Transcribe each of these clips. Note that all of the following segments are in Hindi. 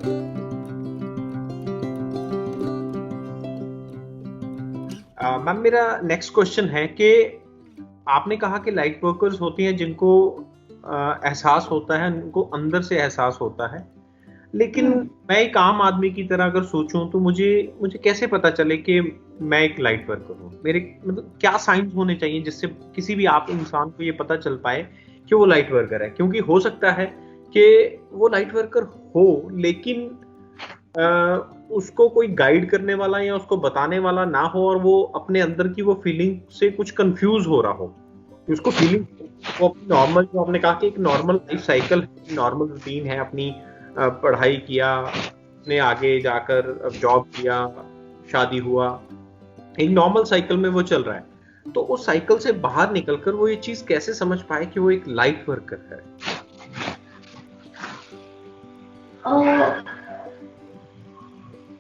मैम, मेरा नेक्स्ट क्वेश्चन है कि आपने कहा कि लाइट वर्कर्स होती हैं जिनको एहसास होता है, उनको अंदर से एहसास होता है, लेकिन मैं एक आम आदमी की तरह अगर सोचूं तो मुझे मुझे कैसे पता चले कि मैं एक लाइट वर्कर हूँ? मेरे मतलब क्या साइंस होने चाहिए जिससे किसी भी आप इंसान को ये पता चल पाए कि वो लाइट वर्कर है? क्योंकि हो सकता है कि वो लाइट वर्कर हो, लेकिन उसको कोई गाइड करने वाला या उसको बताने वाला ना हो, और वो अपने अंदर की वो फीलिंग से कुछ कंफ्यूज हो रहा हो। उसको फीलिंग, वो अपनी नॉर्मल, जो आपने कहा कि एक नॉर्मल लाइफ साइकिल है, नॉर्मल रूटीन है, अपनी पढ़ाई किया, ने आगे जाकर जॉब किया, शादी हुआ, एक नॉर्मल साइकिल में वो चल रहा है, तो उस साइकिल से बाहर निकलकर वो ये चीज कैसे समझ पाए कि वो एक लाइट वर्कर है?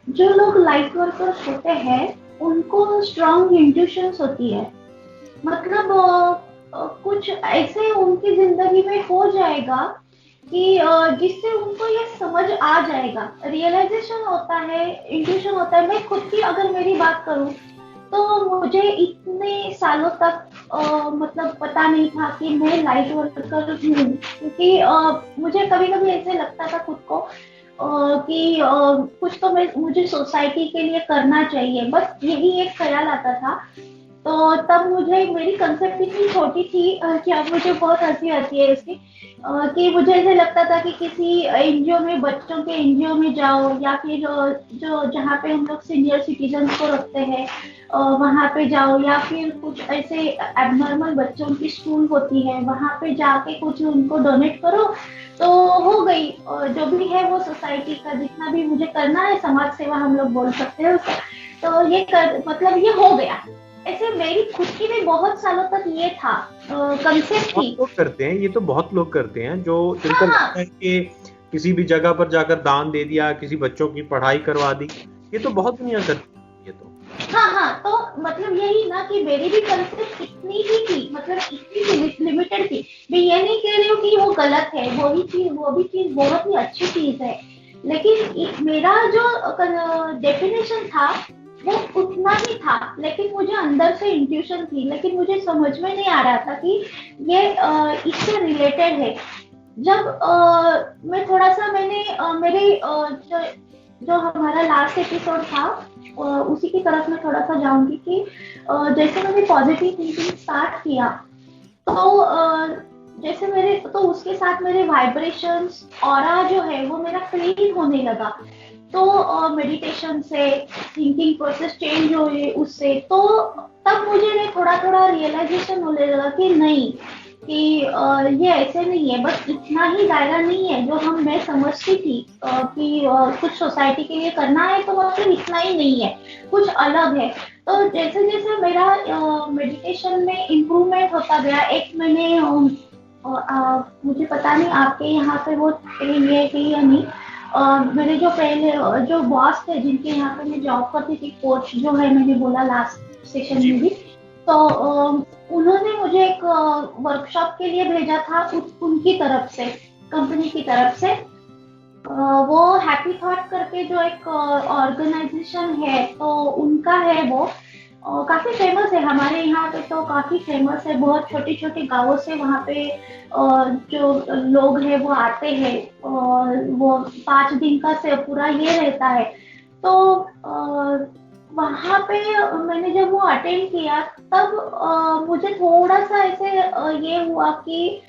जो लोग लाइट वर्कर्स होते हैं उनको स्ट्रॉन्ग इंट्यूशंस होती है। मतलब कुछ ऐसे उनकी जिंदगी में हो जाएगा कि जिससे उनको ये समझ आ जाएगा, रियलाइजेशन होता है, इंट्यूशन होता है। मैं खुद की अगर मेरी बात करूं तो मुझे इतने सालों तक मतलब पता नहीं था कि मैं लाइट वर्कर हूँ, क्योंकि मुझे कभी कभी ऐसे लगता था खुद को कि कुछ तो मुझे सोसाइटी के लिए करना चाहिए, बस यही एक ख्याल आता था। तो तब मुझे, मेरी कंसेप्ट इतनी छोटी थी कि अब मुझे बहुत हंसी आती है इसकी, कि मुझे ऐसे लगता था कि किसी एनजीओ में, बच्चों के एनजीओ में जाओ, या फिर जो जहाँ पे हम लोग सीनियर सिटीजन को रखते हैं वहाँ पे जाओ, या फिर कुछ ऐसे एबनॉर्मल बच्चों की स्कूल होती है वहाँ पे जाके कुछ उनको डोनेट करो तो हो गई। जो भी है वो सोसाइटी का जितना भी मुझे करना है, समाज सेवा हम लोग बोल सकते हैं उसको, तो ये कर, मतलब ये हो गया। ऐसे मेरी खुद की भी बहुत सालों तक ये था, कंसेप्ट बहुत थी। लोग करते हैं ये, तो बहुत लोग करते हैं जो, जिनको हाँ लगता हाँ है कि किसी भी जगह पर जाकर दान दे दिया, किसी बच्चों की पढ़ाई करवा दी। ये तो बहुत दुनिया करती है ये तो। हाँ हाँ, तो मतलब यही ना कि मेरी भी कंसेप्ट इतनी ही थी, मतलब इतनी लिमिटेड थी। मैं ये नहीं कह रही हूँ कि वो गलत है, वो भी चीज बहुत ही अच्छी चीज है, लेकिन मेरा जो डेफिनेशन था वो उतना ही था। लेकिन मुझे अंदर से इंट्यूशन थी, लेकिन मुझे समझ में नहीं आ रहा था कि ये इससे रिलेटेड है। जब मैं थोड़ा सा, मैंने मेरे जो हमारा लास्ट एपिसोड था उसी की तरफ मैं थोड़ा सा जाऊंगी कि जैसे मैंने पॉजिटिव थिंकिंग स्टार्ट किया तो जैसे मेरे, तो उसके साथ मेरे वाइब्रेशंस, ऑरा जो है वो मेरा क्लीन होने लगा। तो मेडिटेशन से थिंकिंग प्रोसेस चेंज हुए उससे, तो तब मुझे थोड़ा थोड़ा रियलाइजेशन होने लगा कि नहीं, कि ये ऐसे नहीं है, बस इतना ही दायरा नहीं है जो मैं समझती थी कि कुछ सोसाइटी के लिए करना है तो मतलब इतना ही नहीं है, कुछ अलग है। तो जैसे जैसे मेरा मेडिटेशन में इम्प्रूवमेंट होता गया, एक मैंने मुझे पता नहीं आपके यहाँ पे वो ये है कि या नहीं, मेरे जो पहले जो बॉस थे जिनके यहाँ पे मैं जॉब करती थी, कोच जो है, मैंने बोला लास्ट सेशन जी। में भी, तो उन्होंने मुझे एक वर्कशॉप के लिए भेजा था उनकी तरफ से, कंपनी की तरफ से। वो हैप्पी थॉट करके जो एक ऑर्गेनाइजेशन है, तो उनका है वो, काफी फेमस है हमारे यहाँ पे, तो काफी फेमस है, बहुत छोटे छोटे गांवों से वहाँ पे जो लोग हैं वो आते हैं, और वो 5 दिन का से पूरा ये रहता है। तो वहाँ पे मैंने जब वो अटेंड किया तब मुझे थोड़ा सा ऐसे ये हुआ कि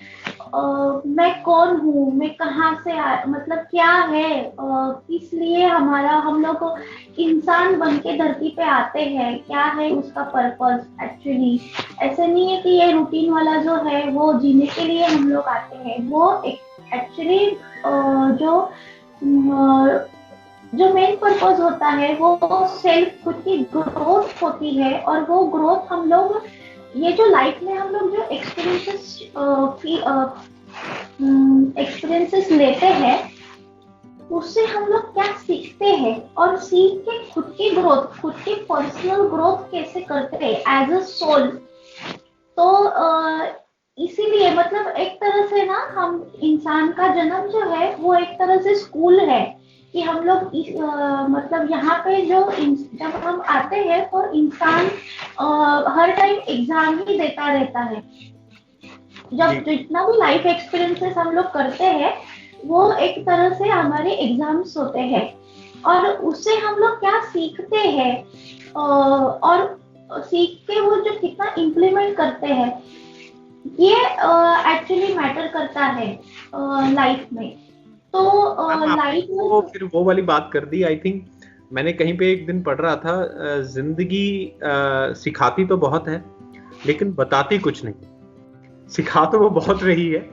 मैं कौन हूँ, मैं कहाँ से मतलब क्या है, किस लिए हम लोग इंसान बन के धरती पे आते हैं, क्या है उसका पर्पस एक्चुअली। ऐसे नहीं है कि ये रूटीन वाला जो है वो जीने के लिए हम लोग आते हैं, वो एक्चुअली जो जो मेन पर्पस होता है वो सेल्फ, खुद की ग्रोथ होती है, और वो ग्रोथ हम लोग, ये जो लाइफ में हम लोग जो एक्सपीरियंसेस लेते हैं उससे हम लोग क्या सीखते हैं, और सीख के खुद की ग्रोथ, खुद की पर्सनल ग्रोथ कैसे करते हैं एज अ सोल। तो इसीलिए मतलब एक तरह से ना, हम इंसान का जन्म जो है वो एक तरह से स्कूल है, कि हम लोग मतलब यहाँ पे जब हम आते हैं तो इंसान हर टाइम एग्जाम ही देता रहता है। जब जितना भी लाइफ एक्सपीरियंसेस हम लोग करते हैं वो एक तरह से हमारे एग्जाम्स होते हैं, और उससे हम लोग क्या सीखते हैं और सीख के वो जो कितना इम्प्लीमेंट करते हैं ये एक्चुअली मैटर करता है लाइफ में। तो लाइफ में वो फिर वो वाली बात कर दी। आई थिंक मैंने कहीं पे एक दिन पढ़ रहा था, जिंदगी सिखाती तो बहुत है लेकिन बताती कुछ नहीं। सिखा तो वो बहुत रही है,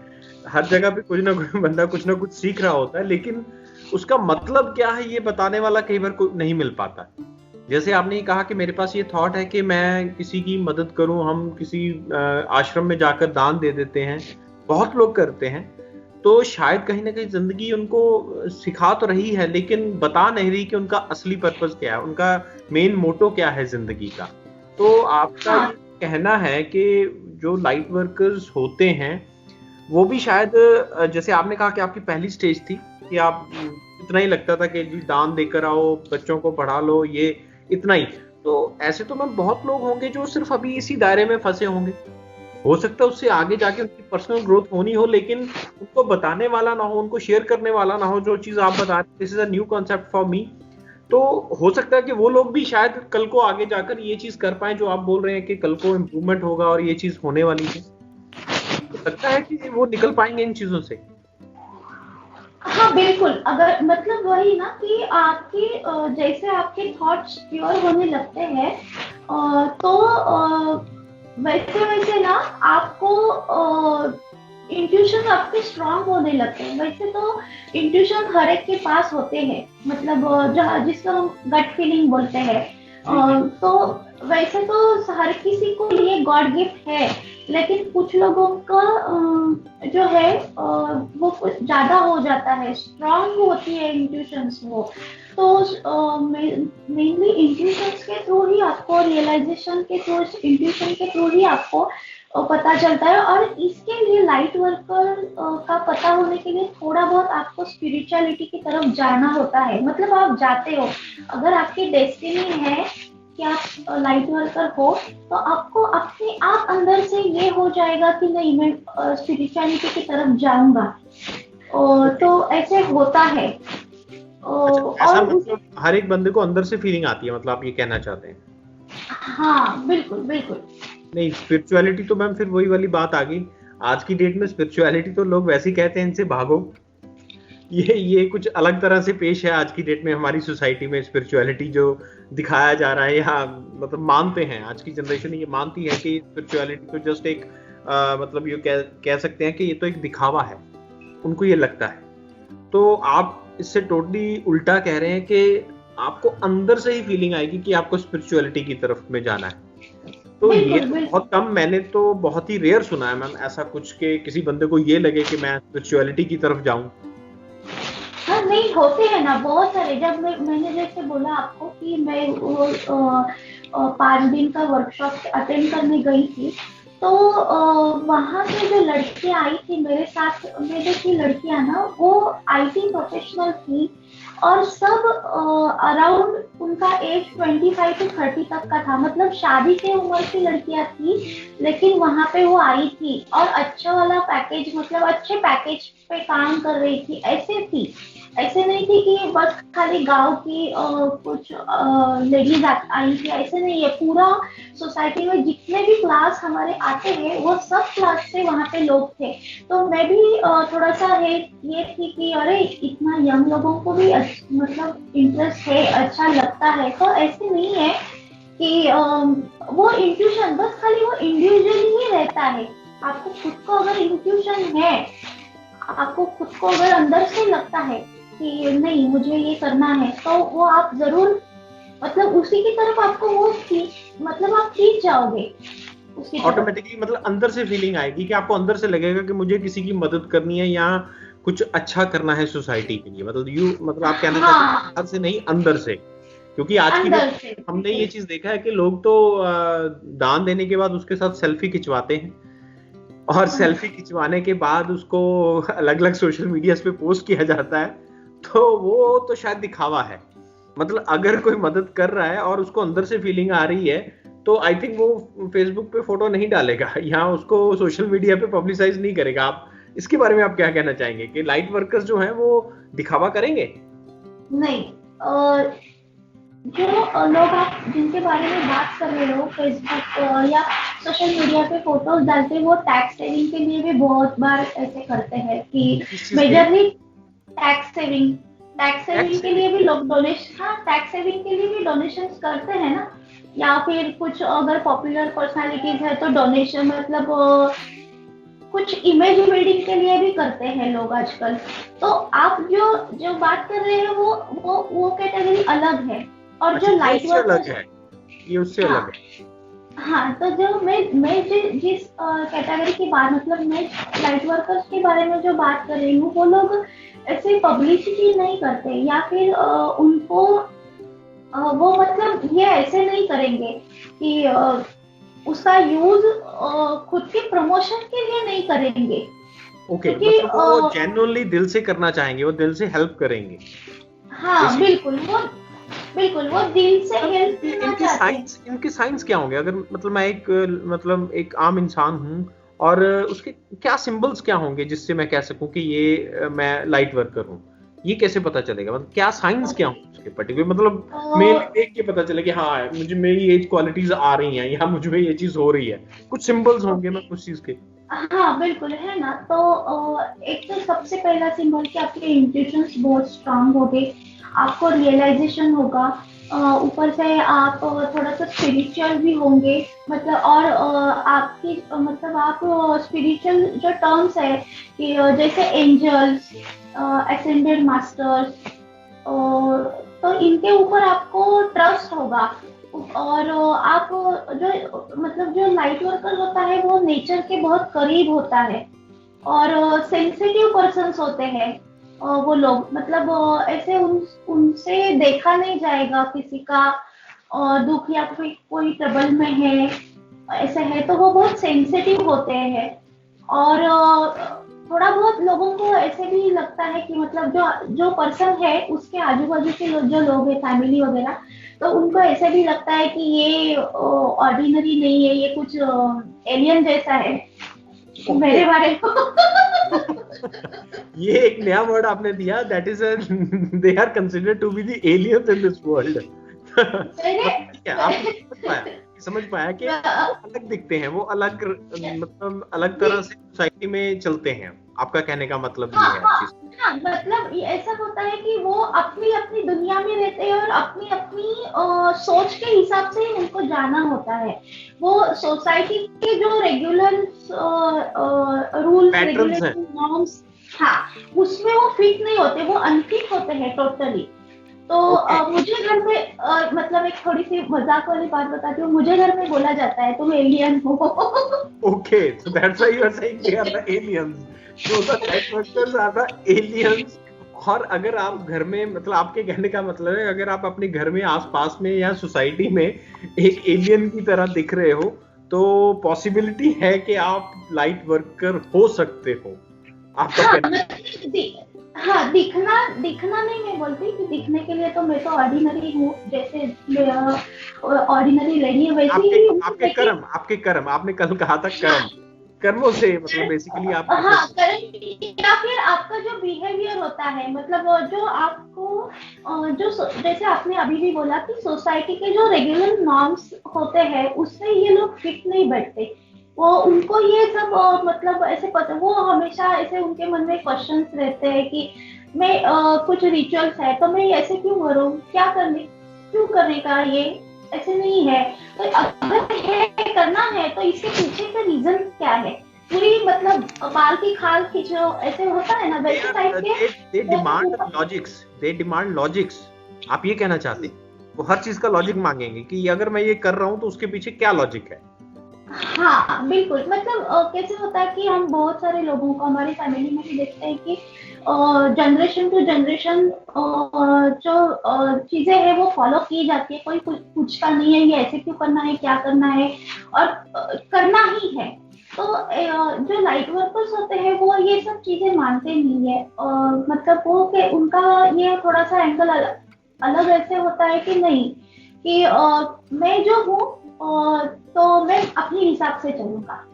हर जगह पे कुछ ना कुछ बंदा कुछ ना कुछ सीख रहा होता है, लेकिन उसका मतलब क्या है ये बताने वाला कई बार नहीं मिल पाता। जैसे आपने ये कहा कि मेरे पास ये थॉट है कि मैं किसी की मदद करूं, हम किसी आश्रम में जाकर दान दे देते हैं, बहुत लोग करते हैं, तो शायद कहीं ना कहीं जिंदगी उनको सिखा तो रही है लेकिन बता नहीं रही कि उनका असली पर्पस क्या है, उनका मेन मोटो क्या है जिंदगी का। तो आपका कहना है कि जो लाइट वर्कर्स होते हैं वो भी शायद, जैसे आपने कहा कि आपकी पहली स्टेज थी कि आप इतना ही लगता था कि जी दान देकर आओ, बच्चों को पढ़ा लो, ये इतना ही, तो ऐसे तो मैं बहुत लोग होंगे जो सिर्फ अभी इसी दायरे में फंसे होंगे। हो सकता है उससे आगे जाके उनकी पर्सनल ग्रोथ होनी हो लेकिन उनको बताने वाला ना हो, उनको शेयर करने वाला ना हो। जो चीज आप बता रहे, this is a new concept for me. तो हो सकता है कि वो लोग भी शायद कल को आगे जाकर ये चीज कर पाए जो आप बोल रहे हैं कि कल को इम्प्रूवमेंट होगा और ये चीज होने वाली है। तो लगता है कि वो निकल पाएंगे इन चीजों से। हाँ बिल्कुल, अगर मतलब वही ना कि आपकी जैसे आपके थॉट्स प्योर होने लगते हैं तो वैसे वैसे ना आपको इंट्यूशन आपके स्ट्रांग होने लगते हैं। वैसे तो इंट्यूशन हर एक के पास होते हैं, मतलब जिसको हम गट फीलिंग बोलते हैं, तो वैसे तो हर किसी को ये गॉड गिफ्ट है, लेकिन कुछ लोगों का जो है वो कुछ ज्यादा हो जाता है, स्ट्रांग होती है इंट्यूशंस वो। तो मेनली इंट्यूशंस के थ्रू ही आपको, रियलाइजेशन के थ्रू, इंट्यूशन के थ्रू ही आपको पता चलता है। और इसके लिए लाइट वर्कर का पता होने के लिए थोड़ा बहुत आपको स्पिरिचुअलिटी की तरफ जाना होता है। मतलब आप जाते हो, अगर आपकी डेस्टिनी है कि आप लाइट वर्कर हो तो आपको अपने आप अंदर से ये हो जाएगा कि नहीं मैं स्पिरिचुअलिटी की तरफ जाऊंगा, तो ऐसे होता है। ऐसा मतलब हर एक बंदे को अंदर से फीलिंग आती है, मतलब आप ये कहना चाहते हैं? हाँ बिल्कुल बिल्कुल। नहीं, स्पिरिचुअलिटी तो मैम फिर वही वाली बात आ गई। आज की डेट में स्पिरिचुअलिटी तो लोग वैसे ही कहते हैं इनसे भागो, ये कुछ अलग तरह से पेश है आज की डेट में हमारी सोसाइटी में। स्पिरिचुअलिटी जो दिखाया जा रहा है या मतलब मानते हैं, आज की जनरेशन ये मानती है कि स्पिरिचुअलिटी तो जस्ट एक मतलब ये कह सकते हैं कि ये तो एक दिखावा है, उनको ये लगता है। तो आप इससे टोटली उल्टा कह रहे हैं कि आपको अंदर से ही फीलिंग आएगी कि आपको स्पिरिचुअलिटी की तरफ में जाना है। तो ये बहुत कम, मैंने तो बहुत ही रेयर सुना है मैम ऐसा कुछ कि किसी बंदे को ये लगे कि मैं स्पिरिचुअलिटी की तरफ जाऊं। हाँ नहीं, होते हैं ना बहुत सारे। जब मैंने जैसे बोला आपको कि मैं वो 5 दिन का वर्कशॉप अटेंड करने गई थी, तो वहाँ से जो लड़कियां आई थी मेरे साथ, मेरे की लड़कियां ना वो IT प्रोफेशनल थी और सब अराउंड उनका एज 25 to 30 तक का था। मतलब शादी के उम्र की लड़कियां थी, लेकिन वहाँ पे वो आई थी और अच्छा वाला पैकेज, मतलब अच्छे पैकेज पे काम कर रही थी। ऐसे थी, ऐसे नहीं थी कि बस खाली गांव की कुछ लेडीज आई थी, ऐसे नहीं है। पूरा सोसाइटी में जितने भी क्लास हमारे आते हैं वो सब क्लास से वहाँ पे लोग थे। तो मैं भी थोड़ा सा ये थी कि अरे इतना यंग लोगों को भी मतलब इंटरेस्ट है, अच्छा लगता है। तो ऐसे नहीं है कि वो इंट्यूशन बस खाली वो इंडिविजुअली ही रहता है। आपको खुद को अगर इंट्यूशन है, आपको खुद को अगर अंदर से लगता है कि नहीं मुझे ये करना है, तो वो आप जरूर मतलब उसी की तरफ आपको वो मतलब आप खींच जाओगे ऑटोमेटिकली। मतलब अंदर से फीलिंग आएगी कि आपको अंदर से लगेगा कि मुझे किसी की मदद करनी है या कुछ अच्छा करना है सोसाइटी के लिए। मतलब आप कहना चाहते हैं बाहर से नहीं, अंदर से। क्योंकि आज की डेट हमने ये चीज देखा है कि लोग तो दान देने के बाद उसके साथ सेल्फी खिंचवाते हैं और सेल्फी खिंचवाने के बाद उसको अलग अलग सोशल मीडिया पे पोस्ट किया जाता है। तो वो तो शायद दिखावा है। मतलब अगर कोई मदद कर रहा है और उसको अंदर से फीलिंग आ रही है, तो आई थिंक वो फेसबुक पे फोटो नहीं डालेगा या उसको सोशल मीडिया पे पब्लिसाइज नहीं करेगा। आप इसके बारे में आप क्या कहना चाहेंगे कि लाइट वर्कर्स जो हैं वो दिखावा करेंगे? नहीं, जो लोग आप जिनके बारे में बात कर रहे हो फेसबुक या सोशल मीडिया पे फोटोज डालते हैं, वो टैक्स सेविंग के लिए भी बहुत बार ऐसे करते हैं कि मेजरली टैक्स सेविंग के लिए भी लोग डोनेशन, हाँ टैक्स सेविंग के लिए भी डोनेशन करते हैं ना, या फिर कुछ अगर पॉपुलर पर्सनालिटीज है तो डोनेशन मतलब कुछ इमेज बिल्डिंग के लिए भी करते हैं लोग आजकल। तो आप जो जो बात कर रहे हैं वो कैटेगरी अलग है, और जो लाइट वर्कर्स है ये उससे अलग है। हाँ, तो जो मैं जिस कैटेगरी की बात, मतलब मैं लाइट वर्कर्स के बारे में जो बात कर रही हूँ, वो लोग ऐसे पब्लिसिटी नहीं करते, या फिर उनको वो मतलब ये ऐसे नहीं करेंगे कि उसका यूज खुद के प्रमोशन के लिए नहीं करेंगे। ओके, मतलब वो जेन्युइनली दिल से करना चाहेंगे, वो दिल से हेल्प करेंगे। हाँ बिल्कुल, वो दिल से हेल्प करना चाहते हैं। इनके साइंस क्या होंगे? अगर मतलब मैं एक आम इंसान हूँ और उसके क्या सिंबल्स क्या होंगे जिससे मैं कह सकूं कि ये मैं लाइट वर्कर हूँ? ये कैसे पता चलेगा? मतलब क्या साइंस क्या होंगे उसके पर्टिकुलर? मतलब मेल देख के पता चले कि हाँ मुझे मेरी एज क्वालिटीज आ रही हैं या मुझ में ये चीज हो रही है, कुछ सिंबल्स होंगे ना कुछ चीज के? हाँ बिल्कुल है ना। तो एक तो सबसे पहला सिंबल कि आपके इंट्यूशंस बहुत स्ट्रांग होंगे, आपको रियलाइजेशन होगा, ऊपर से आप थोड़ा सा स्पिरिचुअल भी होंगे, मतलब और आपकी मतलब आप स्पिरिचुअल जो टर्म्स है कि जैसे एंजल्स, असेंडेड मास्टर्स, तो इनके ऊपर आपको ट्रस्ट होगा। और आप जो मतलब जो लाइट वर्कर होता है वो नेचर के बहुत करीब होता है, और सेंसिटिव पर्सन्स होते हैं वो लोग, मतलब ऐसे उनसे देखा नहीं जाएगा किसी का दुख या फिर कोई ट्रबल में है ऐसे है, तो वो बहुत सेंसिटिव होते हैं। और थोड़ा बहुत लोगों को ऐसे भी लगता है कि मतलब जो पर्सन है उसके आजू बाजू के जो लोग हैं, फैमिली वगैरह, तो उनको ऐसे भी लगता है कि ये ऑर्डिनरी नहीं है, ये कुछ एलियन जैसा है मेरे बारे में। ये एक नया वर्ड आपने दिया, that is they are considered to be the aliens in this world. आप समझ पाया कि वो अलग दिखते हैं, वो अलग मतलब अलग तरह से सोसाइटी में चलते हैं। आपका कहने का मतलब ये है? हाँ, मतलब ऐसा होता है कि वो अपनी अपनी दुनिया में रहते हैं और अपनी अपनी सोच के हिसाब से उनको जाना होता है। वो सोसाइटी के जो रेगुलर रूल्स, रेगुलेशन, नॉर्म्स, हाँ उसमें वो फिट नहीं होते, वो अनफिट होते हैं टोटली। तो मुझे घर में मतलब एक थोड़ी सी मजाक वाली बात बताती हूँ, मुझे घर में बोला जाता है तुम एलियन हो। Okay, so that's why you are saying they are the aliens, so the light workers are the aliens. और अगर आप घर में, मतलब आपके कहने का मतलब है अगर आप अपने घर में आसपास में या सोसाइटी में एक एलियन की तरह दिख रहे हो, तो पॉसिबिलिटी है कि आप लाइट वर्कर हो सकते हो। आपका कहना हाँ, दिखना नहीं मैं बोलती कि दिखने के लिए तो मैं तो ऑर्डिनरी हूँ, जैसे ऑर्डिनरी लेडी है वैसे ही। आपके कर्म आपने कल कहा था कर्मों से, मतलब बेसिकली आप हाँ कर्म, या फिर आपका जो बिहेवियर होता है, मतलब जो आपको जो जैसे आपने अभी भी बोला कि सोसाइटी के जो रेगुलर नॉर्म्स होते हैं उससे ये लोग फिट नहीं बैठते, वो उनको ये सब मतलब ऐसे पता, वो हमेशा ऐसे उनके मन में क्वेश्चंस रहते हैं कि मैं कुछ रिचुअल्स है तो मैं ऐसे क्यों करूँ, क्यों करने का, ये ऐसे नहीं है। तो अगर है करना है तो इसके पीछे का रीजन क्या है, पूरी मतलब बाल की खाल खींचो ऐसे होता है ना, वैसे टाइप के दे डिमांड लॉजिक्स। आप ये कहना चाहते हैं वो हर चीज का लॉजिक मांगेंगे कि अगर मैं ये कर रहा हूँ तो उसके पीछे क्या लॉजिक है? हाँ बिल्कुल, मतलब कैसे होता है कि हम बहुत सारे लोगों को हमारी फैमिली में भी देखते हैं कि जनरेशन टू जनरेशन जो चीजें हैं वो फॉलो की जाती है, कोई पूछता नहीं है ये ऐसे क्यों करना है, क्या करना है, और करना ही है। तो जो लाइट वर्कर्स होते हैं वो ये सब चीजें मानते नहीं है, मतलब वो के उनका ये थोड़ा सा एंगल अलग ऐसे होता है कि नहीं, कि मैं जो हूँ तो मैं अपने हिसाब से चलूंगा,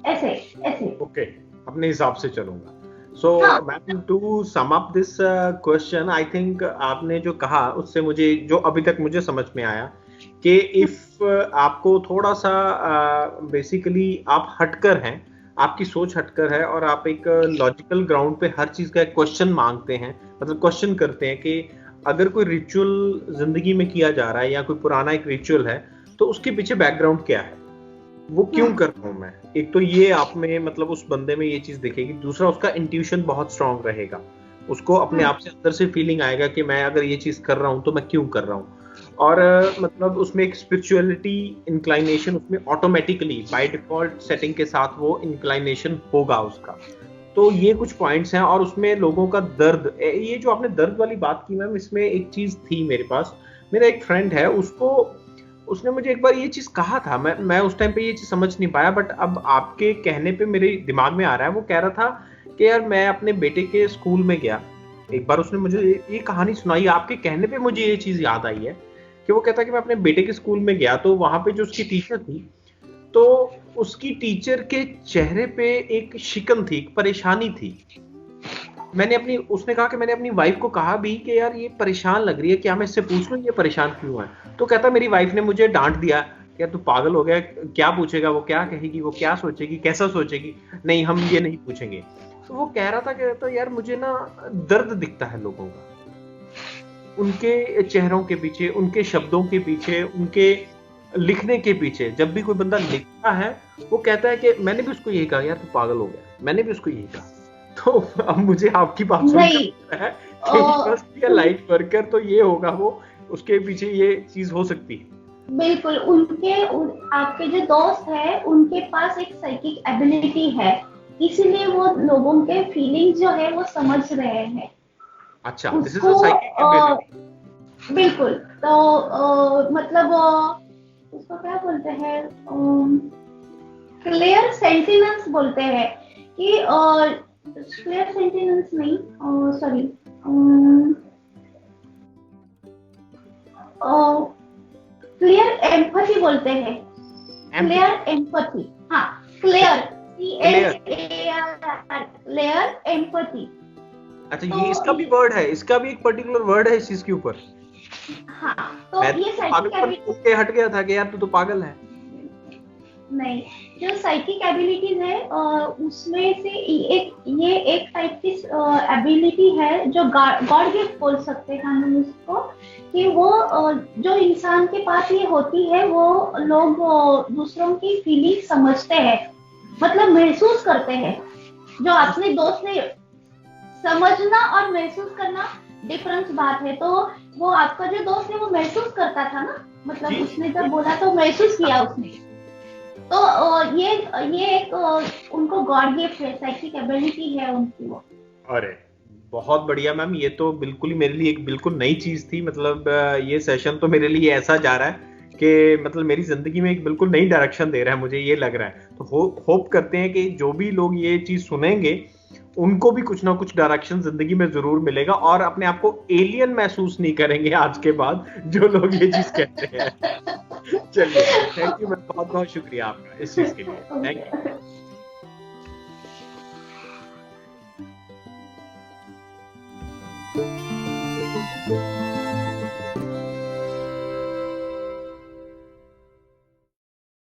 ऐसे ऐसे। ओके, अपने हिसाब से चलूंगा। So ma'am, to sum up this question, I think आपने जो कहा उससे मुझे जो अभी तक मुझे समझ में आया कि इफ आपको थोड़ा सा बेसिकली आप हटकर हैं, आपकी सोच हटकर है और आप एक लॉजिकल ग्राउंड पे हर चीज का एक क्वेश्चन मांगते हैं, मतलब क्वेश्चन करते हैं कि अगर कोई रिचुअल जिंदगी में किया जा रहा है या कोई पुराना एक रिचुअल है तो उसके पीछे बैकग्राउंड क्या है, वो क्यों कर रहा हूं मैं। एक तो ये आप में मतलब उस बंदे में ये चीज दिखेगी, दूसरा उसका इंट्यूशन बहुत स्ट्रांग रहेगा, उसको अपने आप से अंदर से फीलिंग आएगा कि मैं अगर ये चीज कर रहा हूं तो मैं क्यों कर रहा हूं। और मतलब उसमें एक स्पिरिचुअलिटी इंक्लाइनेशन उसमें ऑटोमेटिकली बाय डिफॉल्ट सेटिंग के साथ वो इंक्लाइनेशन होगा उसका। तो ये कुछ पॉइंट्स हैं। और उसमें लोगों का दर्द, ये जो आपने दर्द वाली बात की मैम, इसमें एक चीज थी मेरे पास। मेरा एक फ्रेंड है, उसने मुझे एक बार ये चीज कहा था, मैं उस टाइम पे ये चीज समझ नहीं पाया, बट अब आपके कहने पे मेरे दिमाग में आ रहा है। वो कह रहा था कि यार मैं अपने बेटे के स्कूल में गया, एक बार उसने मुझे ये कहानी सुनाई, आपके कहने पे मुझे ये चीज याद आई है कि वो कहता कि मैं अपने बेटे के स्कूल में गया तो वहां पे जो उसकी टीचर थी, तो उसकी टीचर के चेहरे पे एक शिकन थी, एक परेशानी थी। उसने कहा कि मैंने अपनी वाइफ को कहा भी कि यार ये परेशान लग रही है, क्या मैं इससे पूछ लूं ये परेशान क्यों है। तो कहता मेरी वाइफ ने मुझे डांट दिया कि यार तू पागल हो गया, क्या पूछेगा, वो क्या कहेगी, वो क्या सोचेगी, कैसा सोचेगी, नहीं हम ये नहीं पूछेंगे। तो वो कह रहा था कि तो यार मुझे ना दर्द दिखता है लोगों का, उनके चेहरों के पीछे, उनके शब्दों के पीछे, उनके लिखने के पीछे। जब भी कोई बंदा लिखता है वो कहता है कि मैंने भी उसको यही कहा, यार तू पागल हो गया, मैंने भी उसको यही कहा। तो अब मुझे आपकी बात सुनकर है कि लाइट वर्कर तो ये होगा, वो उसके पीछे ये चीज हो सकती है। बिल्कुल, आपके जो दोस्त है उनके पास एक साइकिक एबिलिटी है, इसीलिए वो लोगों के फीलिंग्स जो है वो समझ रहे हैं। अच्छा, this is a psychic ability. बिल्कुल। तो मतलब उसको क्या बोलते हैं, क्लियर सेंटिनेंस बोलते हैं कि क्लियर सेंटिनेंस नहीं, सॉरी, क्लियर एम्पैथी बोलते हैं, क्लियर एम्पैथी, हाँ क्लियर, क्लियर एम्पैथी। अच्छा, ये इसका भी वर्ड है, इसका भी एक पर्टिकुलर वर्ड है इस चीज के ऊपर। हाँ, तो ये साइकिक हट गया था कि यार तू तो पागल है। नहीं, जो साइकिक एबिलिटीज है उसमें से एक टाइप की एबिलिटी है जो गॉड गिफ्ट बोल सकते हैं हम उसको, कि वो जो इंसान के पास ये होती है, वो लोग दूसरों की फीलिंग समझते हैं, मतलब महसूस करते हैं। जो अपने दोस्त ने समझना और महसूस करना डिफरेंस बात है। तो वो आपका जो दोस्त है वो महसूस करता था ना, मतलब उसने जब बोला तो महसूस किया उसने। तो ये एक उनको गॉड गिफ्ट है, साइकिक एबिलिटी है उनकी वो। अरे बहुत बढ़िया मैम, ये तो बिल्कुल ही मेरे लिए एक बिल्कुल नई चीज थी। मतलब ये सेशन तो मेरे लिए ऐसा जा रहा है कि मतलब मेरी जिंदगी में एक बिल्कुल नई डायरेक्शन दे रहा है, मुझे ये लग रहा है। तो होप करते हैं कि जो भी लोग ये चीज सुनेंगे उनको भी कुछ ना कुछ डायरेक्शन जिंदगी में जरूर मिलेगा और अपने आप को एलियन महसूस नहीं करेंगे आज के बाद जो लोग ये चीज कहते हैं। चलिए, थैंक यू मैम, बहुत बहुत शुक्रिया आपका इस चीज के लिए, थैंक यू।